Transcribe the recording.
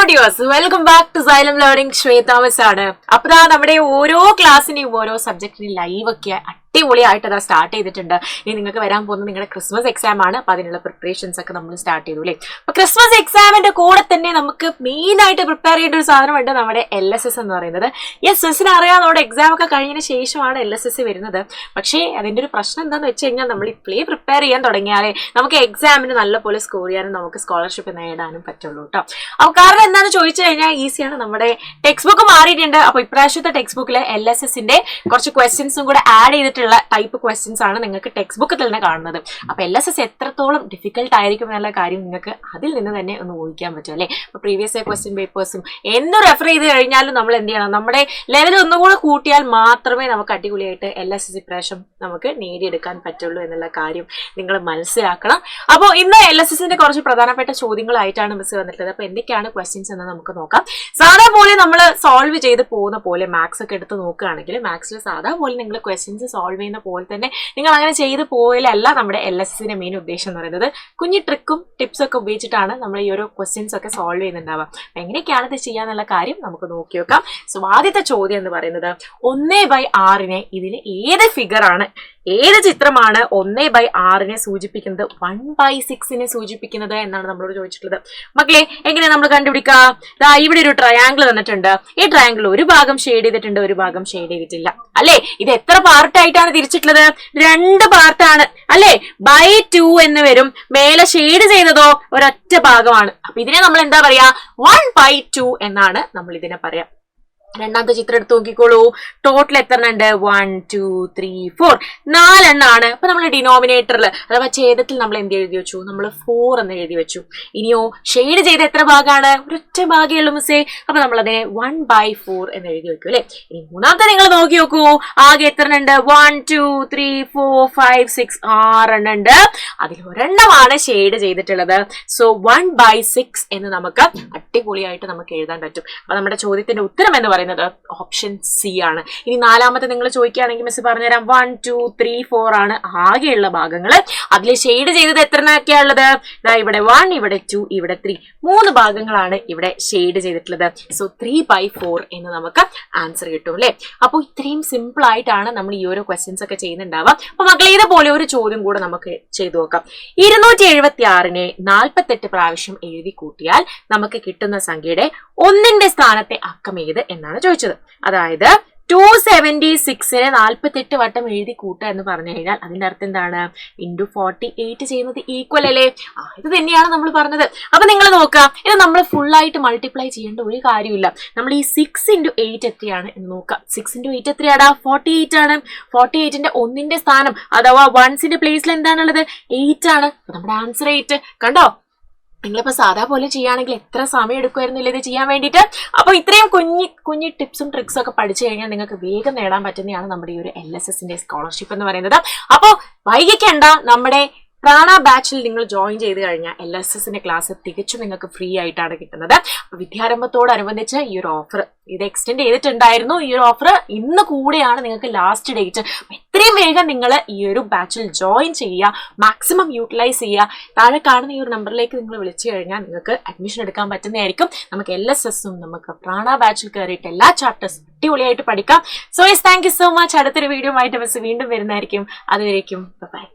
Dears, welcome back to Xylem learning. ശ്വേതാമസ് ആണ്. അപ്പൊ നമ്മുടെ ഓരോ ക്ലാസ്സിനെയും ഓരോ സബ്ജക്റ്റിനും ലൈവ് ഒക്കെ അടിപൊളിയായിട്ട് അതാ സ്റ്റാർട്ട് ചെയ്തിട്ടുണ്ട്. ഇനി നിങ്ങൾക്ക് വരാൻ പോകുന്നത് നിങ്ങളുടെ ക്രിസ്മസ് എക്സാം ആണ്. അപ്പൊ അതിനുള്ള പ്രിപ്പറേഷൻസ് ഒക്കെ നമ്മൾ സ്റ്റാർട്ട് ചെയ്തു അല്ലേ. അപ്പൊ ക്രിസ്മസ് എക്സാമിന്റെ കൂടെ തന്നെ നമുക്ക് മെയിൻ ആയിട്ട് പ്രിപ്പയർ ചെയ്യേണ്ട ഒരു സാധനമുണ്ട്, നമ്മുടെ LSS എന്ന് പറയുന്നത്. LSSന് അറിയാം, നമ്മുടെ എക്സാം ഒക്കെ കഴിഞ്ഞതിന് ശേഷമാണ് LSS വരുന്നത്. പക്ഷേ അതിന്റെ ഒരു പ്രശ്നം എന്താണെന്ന് വെച്ച് കഴിഞ്ഞാൽ നമ്മൾ ഇപ്പോഴേ പ്രിപ്പയർ ചെയ്യാൻ തുടങ്ങിയാലേ നമുക്ക് എക്സാമിന് നല്ലപോലെ സ്കോർ ചെയ്യാനും നമുക്ക് സ്കോളർഷിപ്പ് നേടാനും പറ്റുള്ളൂ കേട്ടോ. അപ്പൊ കാരണം എന്താണെന്ന് ചോദിച്ചു കഴിഞ്ഞാൽ ഈസിയാണ്. നമ്മുടെ ടെക്സ്റ്റ് ബുക്ക് മാറിയിട്ടുണ്ട്. അപ്പൊ ഇപ്രാവശ്യത്തെ ടെക്സ്റ്റ് ബുക്കിൽ LSSന്റെ കുറച്ച് ക്വസ്റ്റ്യൻസും കൂടെ ആഡ് ചെയ്തിട്ടുള്ള ടൈപ്പ് ക്വസ്റ്റ്യൻസ് ആണ് നിങ്ങൾക്ക് ടെക്സ്റ്റ് ബുക്കിൽ തന്നെ കാണുന്നത്. അപ്പൊ LSS എത്രത്തോളം ഡിഫിക്കൽട്ട് ആയിരിക്കും എന്നുള്ള കാര്യം നിങ്ങൾക്ക് അതിൽ നിന്ന് തന്നെ ഒന്ന് ഊഹിക്കാൻ പറ്റും അല്ലെ. അപ്പൊ പ്രീവിയസ് ക്വസ്റ്റ്യൻ പേപ്പേഴ്സും എന്ത് റെഫർ ചെയ്ത് കഴിഞ്ഞാലും നമ്മൾ എന്ത് ചെയ്യണം, നമ്മുടെ ലെവൽ ഒന്നുകൂടെ കൂട്ടിയാൽ മാത്രമേ നമുക്ക് അടിപൊളിയായിട്ട് LSS ഇപ്രാവശ്യം നമുക്ക് നേടിയെടുക്കാൻ പറ്റുള്ളൂ എന്നുള്ള കാര്യം നിങ്ങൾ മനസ്സിലാക്കണം. അപ്പോൾ ഇന്ന് LSSന്റെ കുറച്ച് പ്രധാനപ്പെട്ട ചോദ്യങ്ങളായിട്ടാണ് മിസ് വന്നിട്ടുള്ളത്. അപ്പൊ എന്തൊക്കെയാണ് ക്വസ്റ്റ്യൻസ് എന്ന് നമുക്ക് നോക്കാം. സാധാ പോലെ നമ്മൾ സോൾവ് ചെയ്ത് പോകുന്ന പോലെ മാത്സ് ഒക്കെ എടുത്ത് നോക്കുകയാണെങ്കിൽ മാത്സിൽ സാധാ പോലെ നിങ്ങൾ ക്വസ്റ്റ്യൻസ് സോൾവ് ചെയ്യുന്ന പോലെ തന്നെ നിങ്ങൾ അങ്ങനെ ചെയ്ത് പോയാലല്ല നമ്മുടെ LSSന്റെ മെയിൻ ഉദ്ദേശം എന്ന് പറയുന്നത്. കുഞ്ഞു ട്രിക്കും ടിപ്സ് ഒക്കെ ഉപയോഗിച്ചിട്ടാണ് നമ്മൾ ഈ ഒരു ക്വസ്റ്റ്യൻസ് ഒക്കെ സോൾവ് ചെയ്യുന്നുണ്ടാവുക. എങ്ങനെയൊക്കെയാണ് ഇത് ചെയ്യാന്നുള്ള കാര്യം നമുക്ക് നോക്കി വെക്കാം. സോ ആദ്യത്തെ ചോദ്യം എന്ന് പറയുന്നത് 1/6 ഇതിന് ഏത് ഫിഗർ ആണ്, ഏത് ചിത്രമാണ് 1/6 സൂചിപ്പിക്കുന്നത് 1/6 സൂചിപ്പിക്കുന്നത് എന്നാണ് നമ്മളോട് ചോദിച്ചിട്ടുള്ളത്. മക്കളെ എങ്ങനെയാ നമ്മൾ കണ്ടുപിടിക്കുക? ഇവിടെ ഒരു ട്രയാങ്കിൾ തന്നിട്ടുണ്ട്. ഈ ട്രയാങ്കിൾ ഒരു ഭാഗം ഷെയ്ഡ് ചെയ്തിട്ടുണ്ട്, ഒരു ഭാഗം ഷെയ്ഡ് ചെയ്തിട്ടില്ല അല്ലെ. ഇത് എത്ര പാർട്ടായിട്ടാണ് തിരിച്ചിട്ടുള്ളത്? 2 പാർട്ടാണ് അല്ലെ. /2 എന്ന് വരും. മേലെ ഷെയ്ഡ് ചെയ്തതോ ഒരൊറ്റ ഭാഗമാണ്. അപ്പൊ ഇതിനെ നമ്മൾ എന്താ പറയാ? 1/2 എന്നാണ് നമ്മൾ ഇതിനെ പറയാ. രണ്ടാമത്തെ ചിത്രം എടുത്ത് നോക്കിക്കോളൂ. ടോട്ടൽ എത്ര ഉണ്ട്? 1 2 3 4 4 എണ്ണാണ്. അപ്പൊ നമ്മൾ ഡിനോമിനേറ്ററിൽ അഥവാ ഛേദത്തിൽ നമ്മൾ എന്ത് എഴുതി വെച്ചു? നമ്മൾ 4 എന്ന് എഴുതി വെച്ചു. ഇനിയോ ഷെയ്ഡ് ചെയ്ത് എത്ര ഭാഗമാണ്? ഒരൊറ്റ ഭാഗമേ ഉള്ളൂ മിസ്സേ. അപ്പൊ നമ്മൾ അതിനെ 1/4 എന്ന് എഴുതി വെക്കും അല്ലെ. ഇനി മൂന്നാമത്തെ നിങ്ങൾ നോക്കി നോക്കൂ. ആകെ എത്ര ഉണ്ട്? 1 2 3 4 5 6 6 എണ്ണം ഉണ്ട്. അതിൽ ഒരെണ്ണമാണ് ഷെയ്ഡ് ചെയ്തിട്ടുള്ളത്. സോ 1/6 എന്ന് നമുക്ക് അടിപൊളിയായിട്ട് നമുക്ക് എഴുതാൻ പറ്റും. അപ്പൊ നമ്മുടെ ചോദ്യത്തിന്റെ ഉത്തരം എന്ന് പറയുന്നത് ഓപ്ഷൻ സി ആണ്. ഇനി നാലാമത്തെ നിങ്ങൾ ചോദിക്കുകയാണെങ്കിൽ മിസ് പറഞ്ഞുതരാം. 1 2 3 4 ആണ് ആകെയുള്ള ഭാഗങ്ങൾ. അതിൽ ഷെയ്ഡ് ചെയ്തത് എത്രയൊക്കെയാ ഉള്ളത്? ഇവിടെ 1, ഇവിടെ 2, ഇവിടെ 3 3 ഭാഗങ്ങളാണ് ഇവിടെ ഷെയ്ഡ് ചെയ്തിട്ടുള്ളത്. സോ 3/4 എന്ന് നമുക്ക് ആൻസർ കിട്ടും അല്ലെ. അപ്പോൾ ഇത്രയും സിമ്പിൾ ആയിട്ടാണ് നമ്മൾ ഈ ഓരോ ക്വസ്റ്റ്യൻസ് ഒക്കെ ചെയ്യുന്നുണ്ടാവുക. അപ്പൊ മക്കളെ ഇതുപോലെ ഒരു ചോദ്യം കൂടെ നമുക്ക് ചെയ്തു നോക്കാം. 276 48 പ്രാവശ്യം എഴുതി കൂട്ടിയാൽ നമുക്ക് കിട്ടുന്ന സംഖ്യയുടെ 1ന്റെ സ്ഥാനത്തെ അക്കം ഏത് എന്നാണ് ചോദിച്ചത്. അതായത് 276 48 വട്ടം എഴുതി കൂട്ടുക എന്ന് പറഞ്ഞു കഴിഞ്ഞാൽ അതിന്റെ അർത്ഥം എന്താണ്? ഇൻറ്റു 48 ചെയ്യുന്നത് ഈക്വൽ അല്ലേ. ഇത് തന്നെയാണ് നമ്മൾ പറഞ്ഞത്. അപ്പൊ നിങ്ങൾ നോക്കുക, ഇത് നമ്മൾ ഫുൾ ആയിട്ട് മൾട്ടിപ്ലൈ ചെയ്യേണ്ട ഒരു കാര്യമില്ല. നമ്മൾ ഈ 6 × 8 എത്രയാണ് എന്ന് നോക്കാം. 6 × 8 എത്രയാടാ? 48 ആണ്. 48ന്റെ 1ന്റെ സ്ഥാനം അഥവാ 1ന്റെ പ്ലേസിൽ എന്താണുള്ളത്? 8 ആണ്. നമ്മുടെ ആൻസർ 8. കണ്ടോ? നിങ്ങളിപ്പോ സാധാ പോലെ ചെയ്യുകയാണെങ്കിൽ എത്ര സമയം എടുക്കുമായിരുന്നില്ല ഇത് ചെയ്യാൻ വേണ്ടിയിട്ട്. അപ്പൊ ഇത്രയും കുഞ്ഞു ടിപ്സും ട്രിക്സും ഒക്കെ പഠിച്ചു കഴിഞ്ഞാൽ നിങ്ങൾക്ക് വേഗം നേടാൻ പറ്റുന്നതാണ് നമ്മുടെ ഈ ഒരു LSSന്റെ സ്കോളർഷിപ്പ് എന്ന് പറയുന്നത്. അപ്പോ വൈകിക്കേണ്ട, നമ്മുടെ പ്രാണ ബാച്ചിൽ നിങ്ങൾ ജോയിൻ ചെയ്ത് കഴിഞ്ഞാൽ LSSന്റെ ക്ലാസ് തികച്ചും നിങ്ങൾക്ക് ഫ്രീ ആയിട്ടാണ് കിട്ടുന്നത്. അപ്പൊ വിദ്യാരംഭത്തോടനുബന്ധിച്ച് ഈ ഒരു ഓഫർ ഇത് എക്സ്റ്റെൻഡ് ചെയ്തിട്ടുണ്ടായിരുന്നു. ഈ ഒരു ഓഫർ ഇന്ന് കൂടെയാണ് നിങ്ങൾക്ക് ലാസ്റ്റ് ഡേറ്റ്. എത്രയും വേഗം നിങ്ങൾ ഈ ഒരു ബാച്ചിൽ ജോയിൻ ചെയ്യുക, മാക്സിമം യൂട്ടിലൈസ് ചെയ്യുക. താഴെ കാണുന്ന ഈ ഒരു നമ്പറിലേക്ക് നിങ്ങൾ വിളിച്ചു കഴിഞ്ഞാൽ നിങ്ങൾക്ക് അഡ്മിഷൻ എടുക്കാൻ പറ്റുന്നതായിരിക്കും. നമുക്ക് LSSും നമുക്ക് പ്രാണ ബാച്ചിൽ കയറിയിട്ട് എല്ലാ ചാപ്റ്റേഴ്സും അടിപൊളിയായിട്ട് പഠിക്കാം. So yes, thank you so much. അടുത്തൊരു വീഡിയോ ആയിട്ട് മിസ് വീണ്ടും വരുന്നതായിരിക്കും. അതുവരേക്കും ബൈ.